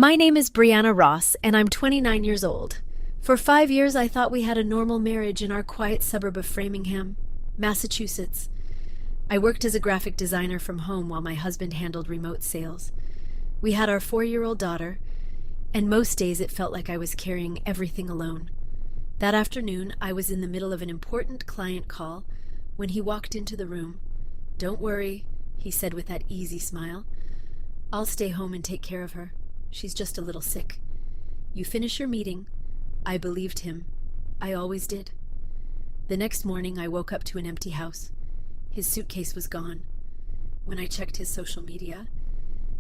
My name is Breanna Ross, and I'm 29 years old. For 5 years, I thought we had a normal marriage in our quiet suburb of Framingham, Massachusetts. I worked as a graphic designer from home while my husband handled remote sales. We had our 4-year-old daughter, and most days it felt like I was carrying everything alone. That afternoon, I was in the middle of an important client call when he walked into the room. "Don't worry," he said with that easy smile. "I'll stay home and take care of her. She's just a little sick. You finish your meeting." I believed him. I always did. The next morning, I woke up to an empty house. His suitcase was gone. When I checked his social media,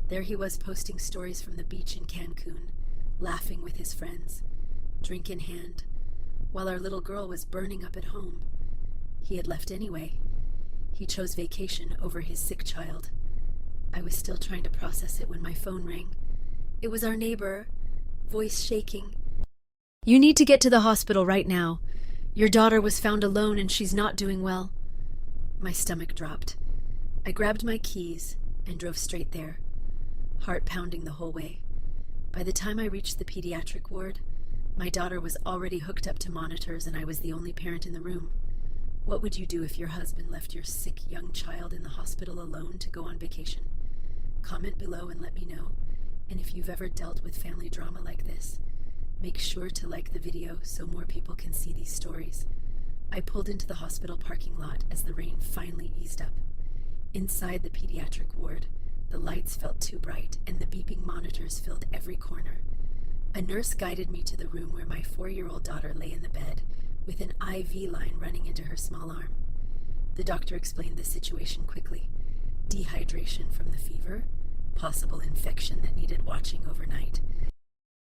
there he was posting stories from the beach in Cancun, laughing with his friends, drink in hand, while our little girl was burning up at home. He had left anyway. He chose vacation over his sick child. I was still trying to process it when my phone rang. It was our neighbor, voice shaking. "You need to get to the hospital right now. Your daughter was found alone and she's not doing well." My stomach dropped. I grabbed my keys and drove straight there, heart pounding the whole way. By the time I reached the pediatric ward, my daughter was already hooked up to monitors and I was the only parent in the room. What would you do if your husband left your sick young child in the hospital alone to go on vacation? Comment below and let me know. And if you've ever dealt with family drama like this, make sure to like the video so more people can see these stories. I pulled into the hospital parking lot as the rain finally eased up. Inside the pediatric ward, the lights felt too bright and the beeping monitors filled every corner. A nurse guided me to the room where my 4-year-old daughter lay in the bed, with an IV line running into her small arm. The doctor explained the situation quickly. Dehydration from the fever, possible infection that needed watching overnight.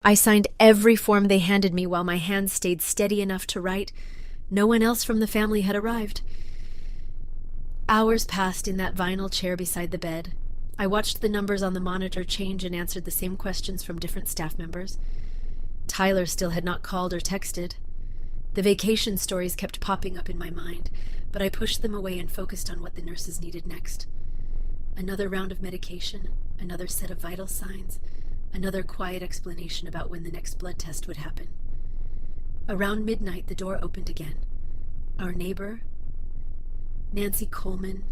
I signed every form they handed me while my hands stayed steady enough to write. No one else from the family had arrived. Hours passed in that vinyl chair beside the bed. I watched the numbers on the monitor change and answered the same questions from different staff members. Tyler still had not called or texted. The vacation stories kept popping up in my mind, but I pushed them away and focused on what the nurses needed next. Another round of medication, another set of vital signs, another quiet explanation about when the next blood test would happen. Around midnight, the door opened again. Our neighbor, Nancy Coleman,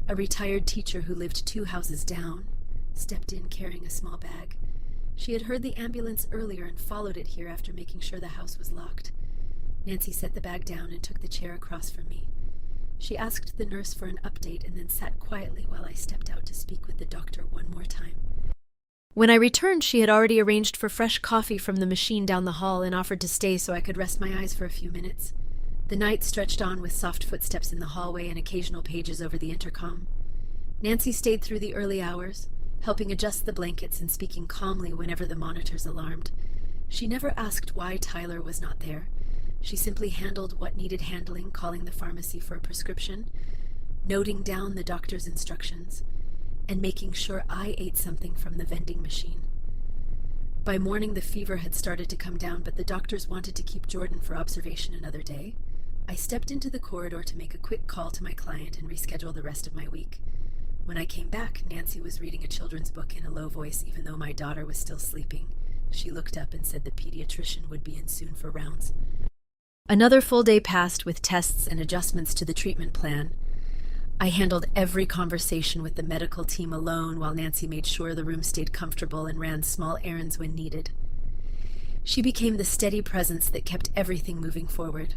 a retired teacher who lived 2 houses down, stepped in carrying a small bag. She had heard the ambulance earlier and followed it here after making sure the house was locked. Nancy set the bag down and took the chair across from me. She asked the nurse for an update and then sat quietly while I stepped out to speak with the doctor one more time. When I returned, she had already arranged for fresh coffee from the machine down the hall and offered to stay so I could rest my eyes for a few minutes. The night stretched on with soft footsteps in the hallway and occasional pages over the intercom. Nancy stayed through the early hours, helping adjust the blankets and speaking calmly whenever the monitors alarmed. She never asked why Tyler was not there. She simply handled what needed handling, calling the pharmacy for a prescription, noting down the doctor's instructions, and making sure I ate something from the vending machine. By morning, the fever had started to come down, but the doctors wanted to keep Jordan for observation another day. I stepped into the corridor to make a quick call to my client and reschedule the rest of my week. When I came back, Nancy was reading a children's book in a low voice, even though my daughter was still sleeping. She looked up and said the pediatrician would be in soon for rounds. Another full day passed with tests and adjustments to the treatment plan. I handled every conversation with the medical team alone while Nancy made sure the room stayed comfortable and ran small errands when needed. She became the steady presence that kept everything moving forward.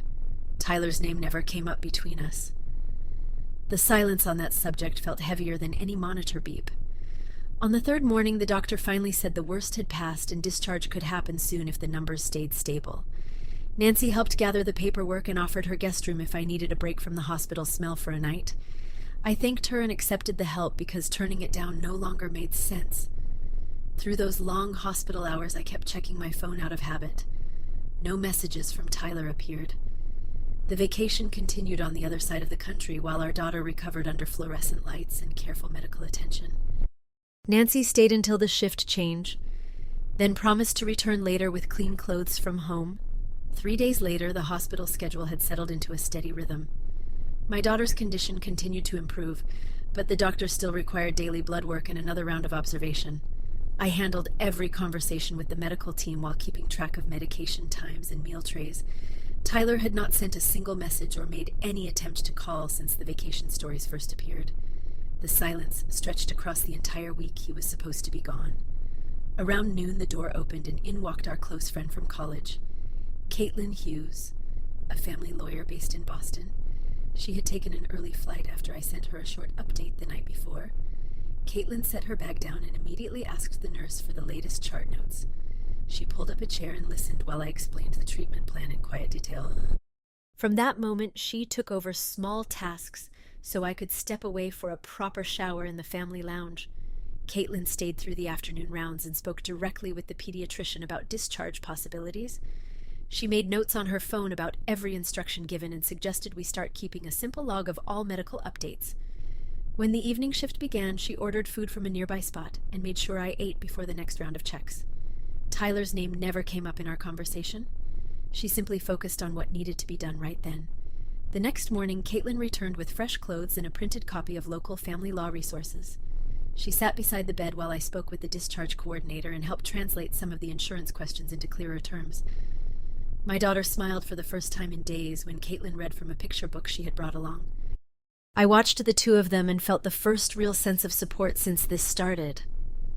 Tyler's name never came up between us. The silence on that subject felt heavier than any monitor beep. On the 3rd morning, the doctor finally said the worst had passed and discharge could happen soon if the numbers stayed stable. Nancy helped gather the paperwork and offered her guest room if I needed a break from the hospital smell for a night. I thanked her and accepted the help because turning it down no longer made sense. Through those long hospital hours, I kept checking my phone out of habit. No messages from Tyler appeared. The vacation continued on the other side of the country while our daughter recovered under fluorescent lights and careful medical attention. Nancy stayed until the shift change, then promised to return later with clean clothes from home. 3 days later, the hospital schedule had settled into a steady rhythm. My daughter's condition continued to improve, but the doctor still required daily blood work and another round of observation. I handled every conversation with the medical team while keeping track of medication times and meal trays. Tyler had not sent a single message or made any attempt to call since the vacation stories first appeared. The silence stretched across the entire week he was supposed to be gone. Around noon, the door opened and in walked our close friend from college, Caitlin Hughes, a family lawyer based in Boston. She had taken an early flight after I sent her a short update the night before. Caitlin set her bag down and immediately asked the nurse for the latest chart notes. She pulled up a chair and listened while I explained the treatment plan in quiet detail. From that moment, she took over small tasks so I could step away for a proper shower in the family lounge. Caitlin stayed through the afternoon rounds and spoke directly with the pediatrician about discharge possibilities. She made notes on her phone about every instruction given and suggested we start keeping a simple log of all medical updates. When the evening shift began, she ordered food from a nearby spot and made sure I ate before the next round of checks. Tyler's name never came up in our conversation. She simply focused on what needed to be done right then. The next morning, Caitlin returned with fresh clothes and a printed copy of local family law resources. She sat beside the bed while I spoke with the discharge coordinator and helped translate some of the insurance questions into clearer terms. My daughter smiled for the first time in days when Caitlin read from a picture book she had brought along. I watched the two of them and felt the first real sense of support since this started.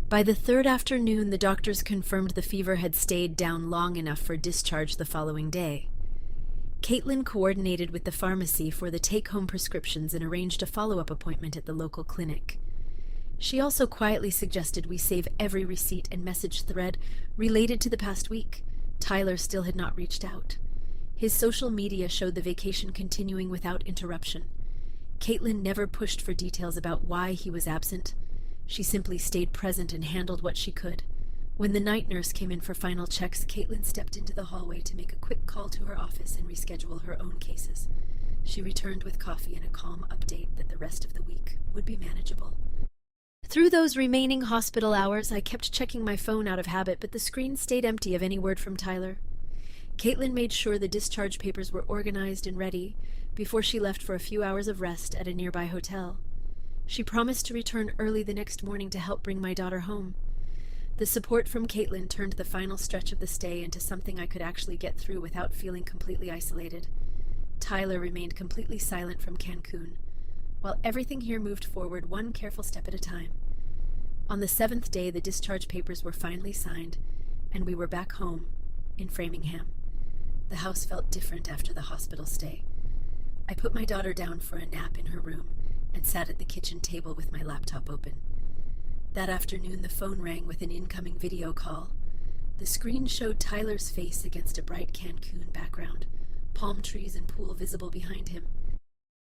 By the third afternoon, the doctors confirmed the fever had stayed down long enough for discharge the following day. Caitlin coordinated with the pharmacy for the take-home prescriptions and arranged a follow-up appointment at the local clinic. She also quietly suggested we save every receipt and message thread related to the past week. Tyler still had not reached out. His social media showed the vacation continuing without interruption. Caitlin never pushed for details about why he was absent. She simply stayed present and handled what she could. When the night nurse came in for final checks, Caitlin stepped into the hallway to make a quick call to her office and reschedule her own cases. She returned with coffee and a calm update that the rest of the week would be manageable. Through those remaining hospital hours, I kept checking my phone out of habit, but the screen stayed empty of any word from Tyler. Caitlin made sure the discharge papers were organized and ready before she left for a few hours of rest at a nearby hotel. She promised to return early the next morning to help bring my daughter home. The support from Caitlin turned the final stretch of the stay into something I could actually get through without feeling completely isolated. Tyler remained completely silent from Cancun, while everything here moved forward one careful step at a time. On the 7th day, the discharge papers were finally signed, and we were back home in Framingham. The house felt different after the hospital stay. I put my daughter down for a nap in her room and sat at the kitchen table with my laptop open. That afternoon, the phone rang with an incoming video call. The screen showed Tyler's face against a bright Cancun background, palm trees and pool visible behind him.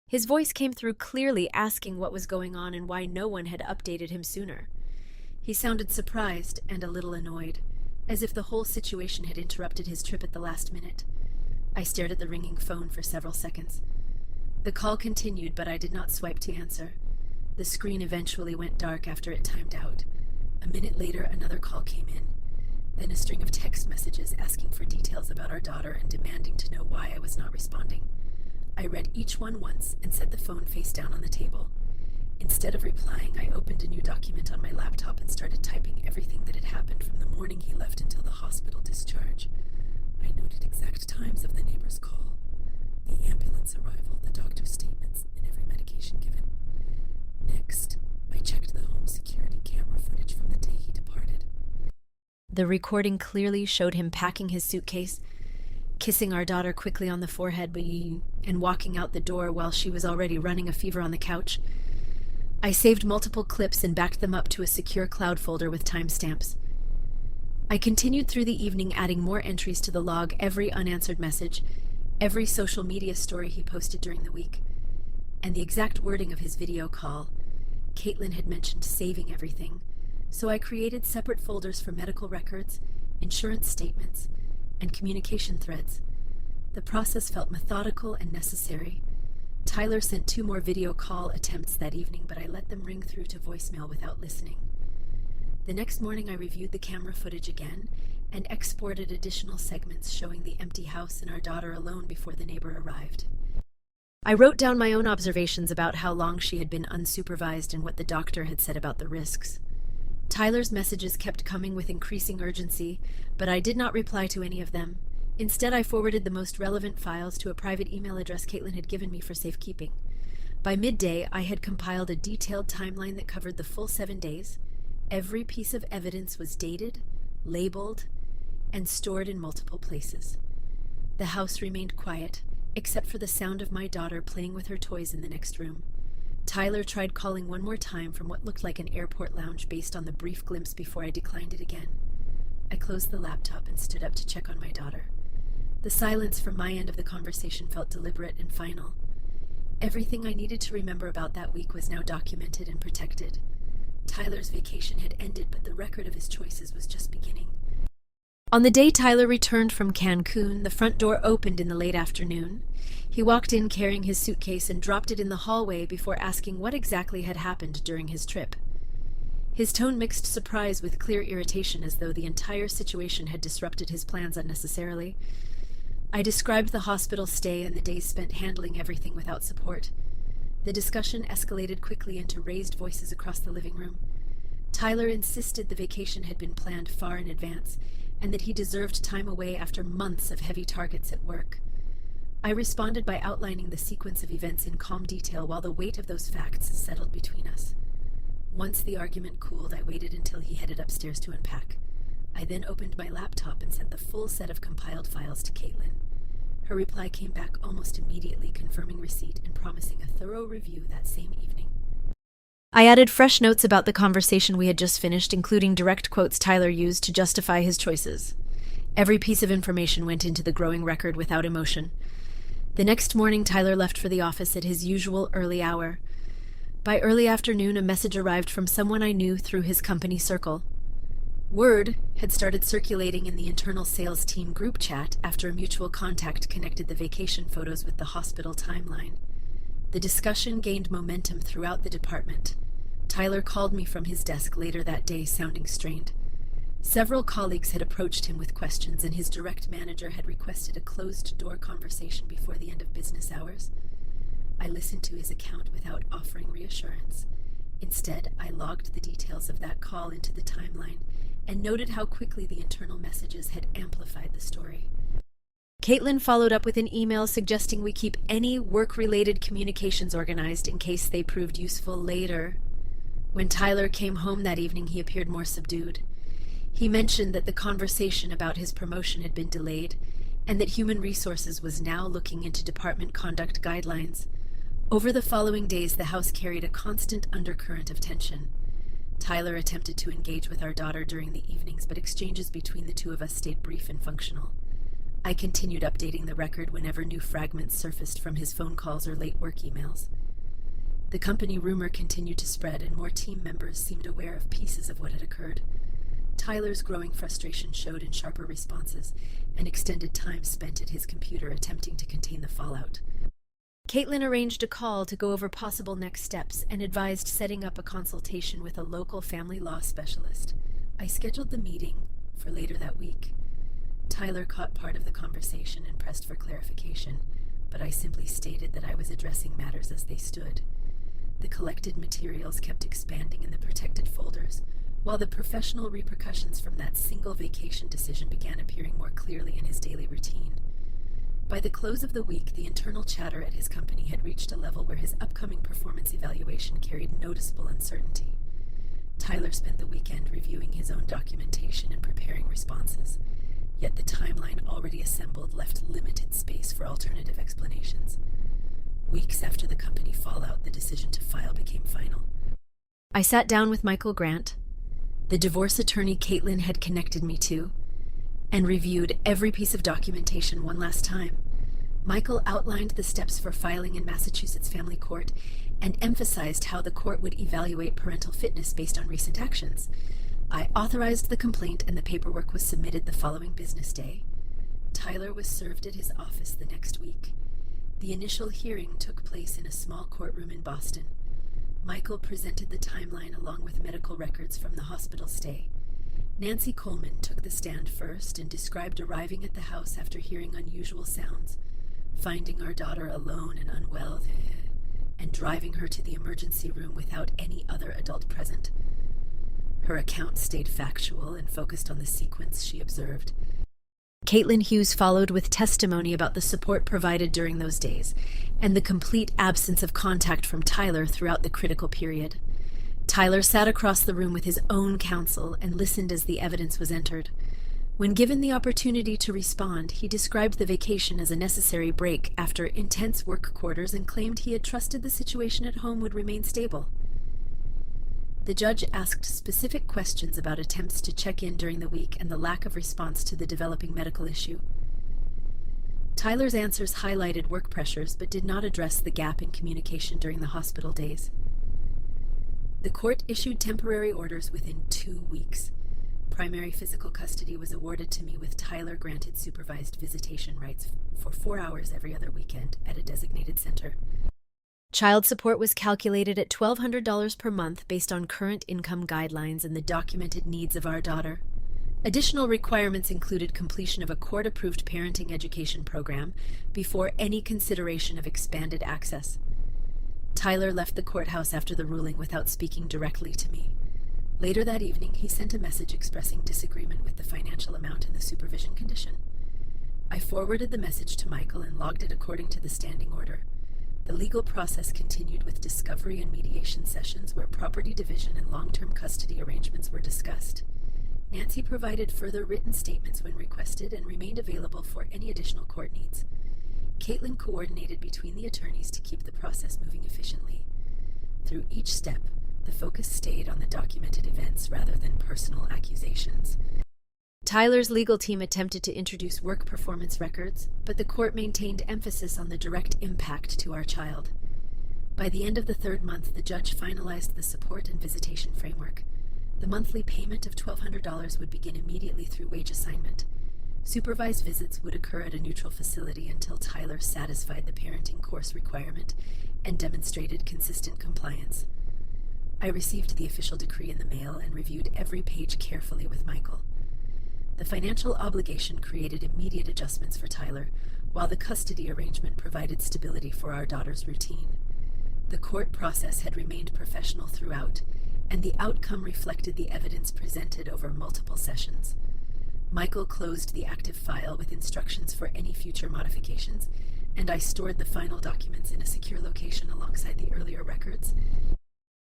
His voice came through clearly, asking what was going on and why no one had updated him sooner. He sounded surprised and a little annoyed, as if the whole situation had interrupted his trip at the last minute. I stared at the ringing phone for several seconds. The call continued, but I did not swipe to answer. The screen eventually went dark after it timed out. A minute later, another call came in, then a string of text messages asking for details about our daughter and demanding to know why I was not responding. I read each one once and set the phone face down on the table. Instead of replying, I opened a new document on my laptop and started typing everything that had happened from the morning he left until the hospital discharge. I noted exact times of the neighbor's call, the ambulance arrival, the doctor's statements, and every medication given. Next, I checked the home security camera footage from the day he departed. The recording clearly showed him packing his suitcase, kissing our daughter quickly on the forehead, and walking out the door while she was already running a fever on the couch. I saved multiple clips and backed them up to a secure cloud folder with timestamps. I continued through the evening, adding more entries to the log, every unanswered message, every social media story he posted during the week, and the exact wording of his video call. Caitlin had mentioned saving everything, so I created separate folders for medical records, insurance statements, and communication threads. The process felt methodical and necessary. Tyler sent 2 more video call attempts that evening, but I let them ring through to voicemail without listening. The next morning, I reviewed the camera footage again and exported additional segments showing the empty house and our daughter alone before the neighbor arrived. I wrote down my own observations about how long she had been unsupervised and what the doctor had said about the risks. Tyler's messages kept coming with increasing urgency, but I did not reply to any of them. Instead, I forwarded the most relevant files to a private email address Caitlin had given me for safekeeping. By midday, I had compiled a detailed timeline that covered the full 7 days. Every piece of evidence was dated, labeled, and stored in multiple places. The house remained quiet, except for the sound of my daughter playing with her toys in the next room. Tyler tried calling one more time from what looked like an airport lounge based on the brief glimpse before I declined it again. I closed the laptop and stood up to check on my daughter. The silence from my end of the conversation felt deliberate and final. Everything I needed to remember about that week was now documented and protected. Tyler's vacation had ended, but the record of his choices was just beginning. On the day Tyler returned from Cancun, the front door opened in the late afternoon. He walked in carrying his suitcase and dropped it in the hallway before asking what exactly had happened during his trip. His tone mixed surprise with clear irritation, as though the entire situation had disrupted his plans unnecessarily. I described the hospital stay and the days spent handling everything without support. The discussion escalated quickly into raised voices across the living room. Tyler insisted the vacation had been planned far in advance, and that he deserved time away after months of heavy targets at work. I responded by outlining the sequence of events in calm detail while the weight of those facts settled between us. Once the argument cooled, I waited until he headed upstairs to unpack. I then opened my laptop and sent the full set of compiled files to Caitlin. Her reply came back almost immediately, confirming receipt and promising a thorough review that same evening. I added fresh notes about the conversation we had just finished, including direct quotes Tyler used to justify his choices. Every piece of information went into the growing record without emotion. The next morning, Tyler left for the office at his usual early hour. By early afternoon, a message arrived from someone I knew through his company circle. Word had started circulating in the internal sales team group chat after a mutual contact connected the vacation photos with the hospital timeline. The discussion gained momentum throughout the department. Tyler called me from his desk later that day, sounding strained. Several colleagues had approached him with questions, and his direct manager had requested a closed-door conversation before the end of business hours. I listened to his account without offering reassurance. Instead, I logged the details of that call into the timeline and noted how quickly the internal messages had amplified the story. Caitlin followed up with an email suggesting we keep any work-related communications organized in case they proved useful later. When Tyler came home that evening, he appeared more subdued. He mentioned that the conversation about his promotion had been delayed, and that Human Resources was now looking into department conduct guidelines. Over the following days, the house carried a constant undercurrent of tension. Tyler attempted to engage with our daughter during the evenings, but exchanges between the two of us stayed brief and functional. I continued updating the record whenever new fragments surfaced from his phone calls or late work emails. The company rumor continued to spread, and more team members seemed aware of pieces of what had occurred. Tyler's growing frustration showed in sharper responses and extended time spent at his computer attempting to contain the fallout. Caitlin arranged a call to go over possible next steps and advised setting up a consultation with a local family law specialist. I scheduled the meeting for later that week. Tyler caught part of the conversation and pressed for clarification, but I simply stated that I was addressing matters as they stood. The collected materials kept expanding in the protected folders, while the professional repercussions from that single vacation decision began appearing more clearly in his daily routine. By the close of the week, the internal chatter at his company had reached a level where his upcoming performance evaluation carried noticeable uncertainty. Tyler spent the weekend reviewing his own documentation and preparing responses, yet the timeline already assembled left limited space for alternative explanations. Weeks after the company fallout, the decision to file became final. I sat down with Michael Grant, the divorce attorney Caitlin had connected me to, and reviewed every piece of documentation one last time. Michael outlined the steps for filing in Massachusetts Family Court and emphasized how the court would evaluate parental fitness based on recent actions. I authorized the complaint, and the paperwork was submitted the following business day. Tyler was served at his office the next week. The initial hearing took place in a small courtroom in Boston. Michael presented the timeline along with medical records from the hospital stay. Nancy Coleman took the stand first and described arriving at the house after hearing unusual sounds, finding our daughter alone and unwell, and driving her to the emergency room without any other adult present. Her account stayed factual and focused on the sequence she observed. Caitlin Hughes followed with testimony about the support provided during those days and the complete absence of contact from Tyler throughout the critical period. Tyler sat across the room with his own counsel and listened as the evidence was entered. When given the opportunity to respond, he described the vacation as a necessary break after intense work quarters and claimed he had trusted the situation at home would remain stable. The judge asked specific questions about attempts to check in during the week and the lack of response to the developing medical issue. Tyler's answers highlighted work pressures but did not address the gap in communication during the hospital days. The court issued temporary orders within 2 weeks. Primary physical custody was awarded to me, with Tyler granted supervised visitation rights for 4 hours every other weekend at a designated center. Child support was calculated at $1,200 per month based on current income guidelines and the documented needs of our daughter. Additional requirements included completion of a court-approved parenting education program before any consideration of expanded access. Tyler left the courthouse after the ruling without speaking directly to me. Later that evening, he sent a message expressing disagreement with the financial amount in the supervision condition. I forwarded the message to Michael and logged it according to the standing order. The legal process continued with discovery and mediation sessions where property division and long-term custody arrangements were discussed. Nancy provided further written statements when requested and remained available for any additional court needs. Caitlin coordinated between the attorneys to keep the process moving efficiently. Through each step, the focus stayed on the documented events rather than personal accusations. Tyler's legal team attempted to introduce work performance records, but the court maintained emphasis on the direct impact to our child. By the end of the 3rd month, the judge finalized the support and visitation framework. The monthly payment of $1,200 would begin immediately through wage assignment. Supervised visits would occur at a neutral facility until Tyler satisfied the parenting course requirement and demonstrated consistent compliance. I received the official decree in the mail and reviewed every page carefully with Michael. The financial obligation created immediate adjustments for Tyler, while the custody arrangement provided stability for our daughter's routine. The court process had remained professional throughout, and the outcome reflected the evidence presented over multiple sessions. Michael closed the active file with instructions for any future modifications, and I stored the final documents in a secure location alongside the earlier records.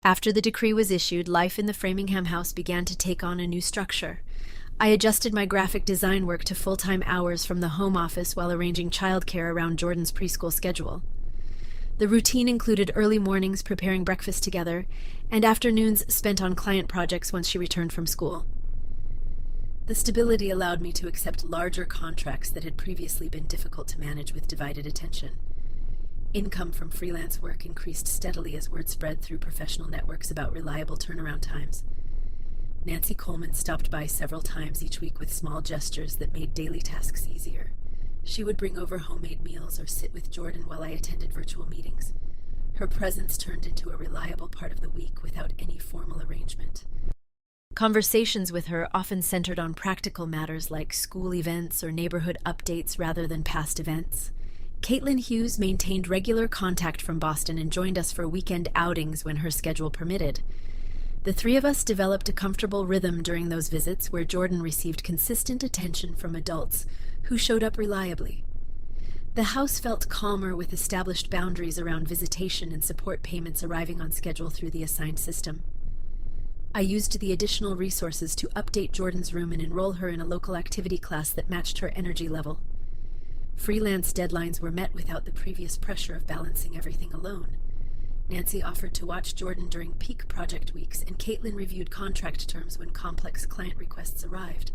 After the decree was issued, life in the Framingham house began to take on a new structure. I adjusted my graphic design work to full-time hours from the home office while arranging childcare around Jordan's preschool schedule. The routine included early mornings preparing breakfast together and afternoons spent on client projects once she returned from school. The stability allowed me to accept larger contracts that had previously been difficult to manage with divided attention. Income from freelance work increased steadily as word spread through professional networks about reliable turnaround times. Nancy Coleman stopped by several times each week with small gestures that made daily tasks easier. She would bring over homemade meals or sit with Jordan while I attended virtual meetings. Her presence turned into a reliable part of the week without any formal arrangement. Conversations with her often centered on practical matters like school events or neighborhood updates rather than past events. Caitlin Hughes maintained regular contact from Boston and joined us for weekend outings when her schedule permitted. The 3 of us developed a comfortable rhythm during those visits where Jordan received consistent attention from adults who showed up reliably. The house felt calmer with established boundaries around visitation and support payments arriving on schedule through the assigned system. I used the additional resources to update Jordan's room and enroll her in a local activity class that matched her energy level. Freelance deadlines were met without the previous pressure of balancing everything alone. Nancy offered to watch Jordan during peak project weeks, and Caitlin reviewed contract terms when complex client requests arrived.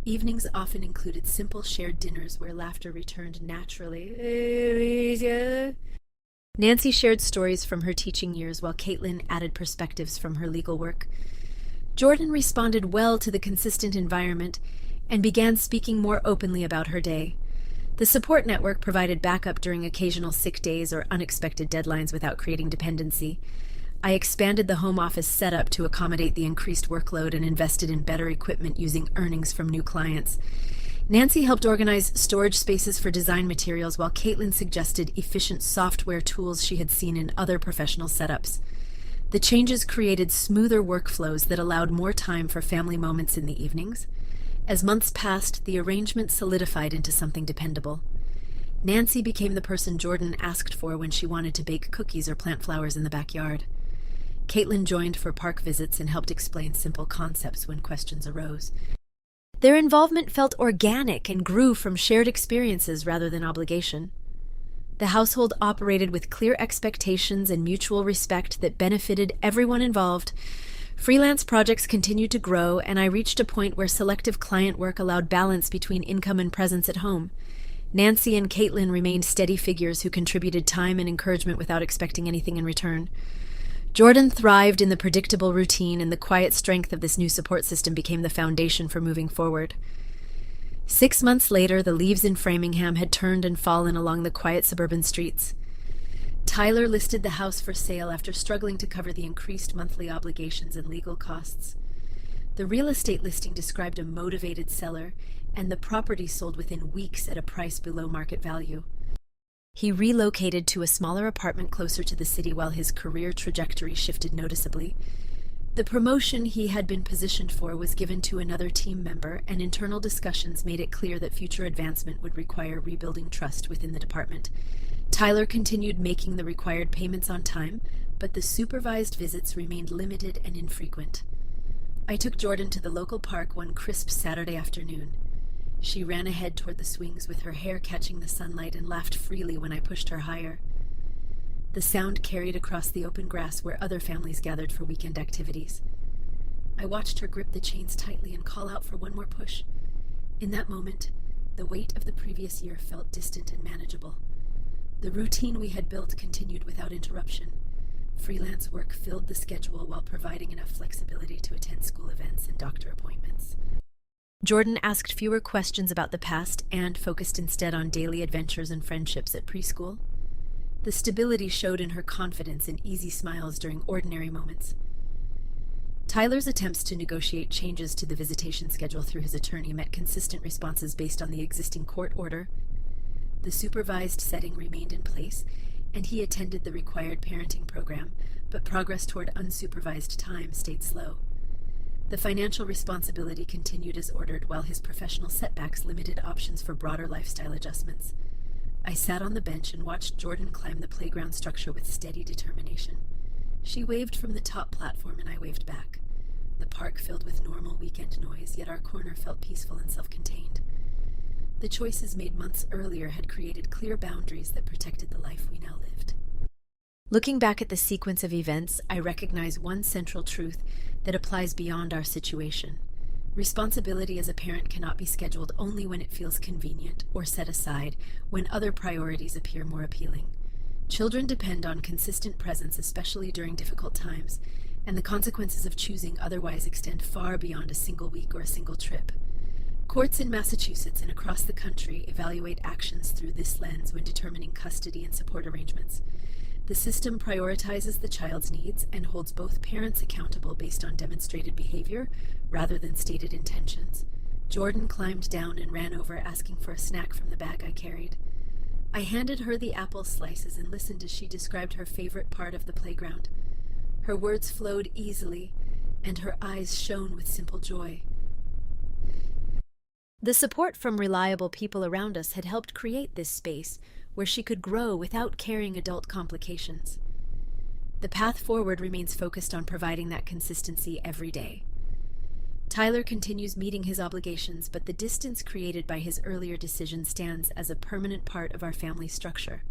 Evenings often included simple shared dinners where laughter returned naturally. Nancy shared stories from her teaching years while Caitlin added perspectives from her legal work. Jordan responded well to the consistent environment and began speaking more openly about her day. The support network provided backup during occasional sick days or unexpected deadlines without creating dependency. I expanded the home office setup to accommodate the increased workload and invested in better equipment using earnings from new clients. Nancy helped organize storage spaces for design materials while Caitlin suggested efficient software tools she had seen in other professional setups. The changes created smoother workflows that allowed more time for family moments in the evenings. As months passed, the arrangement solidified into something dependable. Nancy became the person Jordan asked for when she wanted to bake cookies or plant flowers in the backyard. Caitlin joined for park visits and helped explain simple concepts when questions arose. Their involvement felt organic and grew from shared experiences rather than obligation. The household operated with clear expectations and mutual respect that benefited everyone involved. Freelance projects continued to grow, and I reached a point where selective client work allowed balance between income and presence at home. Nancy and Caitlin remained steady figures who contributed time and encouragement without expecting anything in return. Jordan thrived in the predictable routine, and the quiet strength of this new support system became the foundation for moving forward. 6 months later, the leaves in Framingham had turned and fallen along the quiet suburban streets. Tyler listed the house for sale after struggling to cover the increased monthly obligations and legal costs. The real estate listing described a motivated seller, and the property sold within weeks at a price below market value. He relocated to a smaller apartment closer to the city while his career trajectory shifted noticeably. The promotion he had been positioned for was given to another team member, and internal discussions made it clear that future advancement would require rebuilding trust within the department. Tyler continued making the required payments on time, but the supervised visits remained limited and infrequent. I took Jordan to the local park one crisp Saturday afternoon. She ran ahead toward the swings with her hair catching the sunlight and laughed freely when I pushed her higher. The sound carried across the open grass where other families gathered for weekend activities. I watched her grip the chains tightly and call out for one more push. In that moment, the weight of the previous year felt distant and manageable. The routine we had built continued without interruption. Freelance work filled the schedule while providing enough flexibility to attend school events and doctor appointments. Jordan asked fewer questions about the past and focused instead on daily adventures and friendships at preschool. The stability showed in her confidence and easy smiles during ordinary moments. Tyler's attempts to negotiate changes to the visitation schedule through his attorney met consistent responses based on the existing court order. The supervised setting remained in place, and he attended the required parenting program, but progress toward unsupervised time stayed slow. The financial responsibility continued as ordered, while his professional setbacks limited options for broader lifestyle adjustments. I sat on the bench and watched Jordan climb the playground structure with steady determination. She waved from the top platform and I waved back. The park filled with normal weekend noise, yet our corner felt peaceful and self-contained. The choices made months earlier had created clear boundaries that protected the life we now lived. Looking back at the sequence of events, I recognize one central truth that applies beyond our situation. Responsibility as a parent cannot be scheduled only when it feels convenient or set aside when other priorities appear more appealing. Children depend on consistent presence, especially during difficult times, and the consequences of choosing otherwise extend far beyond a single week or a single trip. Courts in Massachusetts and across the country evaluate actions through this lens when determining custody and support arrangements. The system prioritizes the child's needs and holds both parents accountable based on demonstrated behavior rather than stated intentions. Jordan climbed down and ran over, asking for a snack from the bag I carried. I handed her the apple slices and listened as she described her favorite part of the playground. Her words flowed easily, and her eyes shone with simple joy. The support from reliable people around us had helped create this space where she could grow without carrying adult complications. The path forward remains focused on providing that consistency every day. Tyler continues meeting his obligations, but the distance created by his earlier decision stands as a permanent part of our family structure.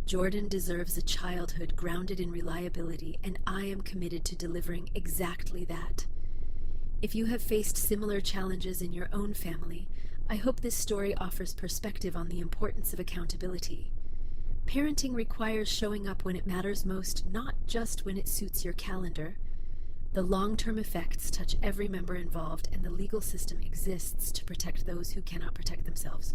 Jordan deserves a childhood grounded in reliability, and I am committed to delivering exactly that. If you have faced similar challenges in your own family, I hope this story offers perspective on the importance of accountability. Parenting requires showing up when it matters most, not just when it suits your calendar. The long-term effects touch every member involved, and the legal system exists to protect those who cannot protect themselves.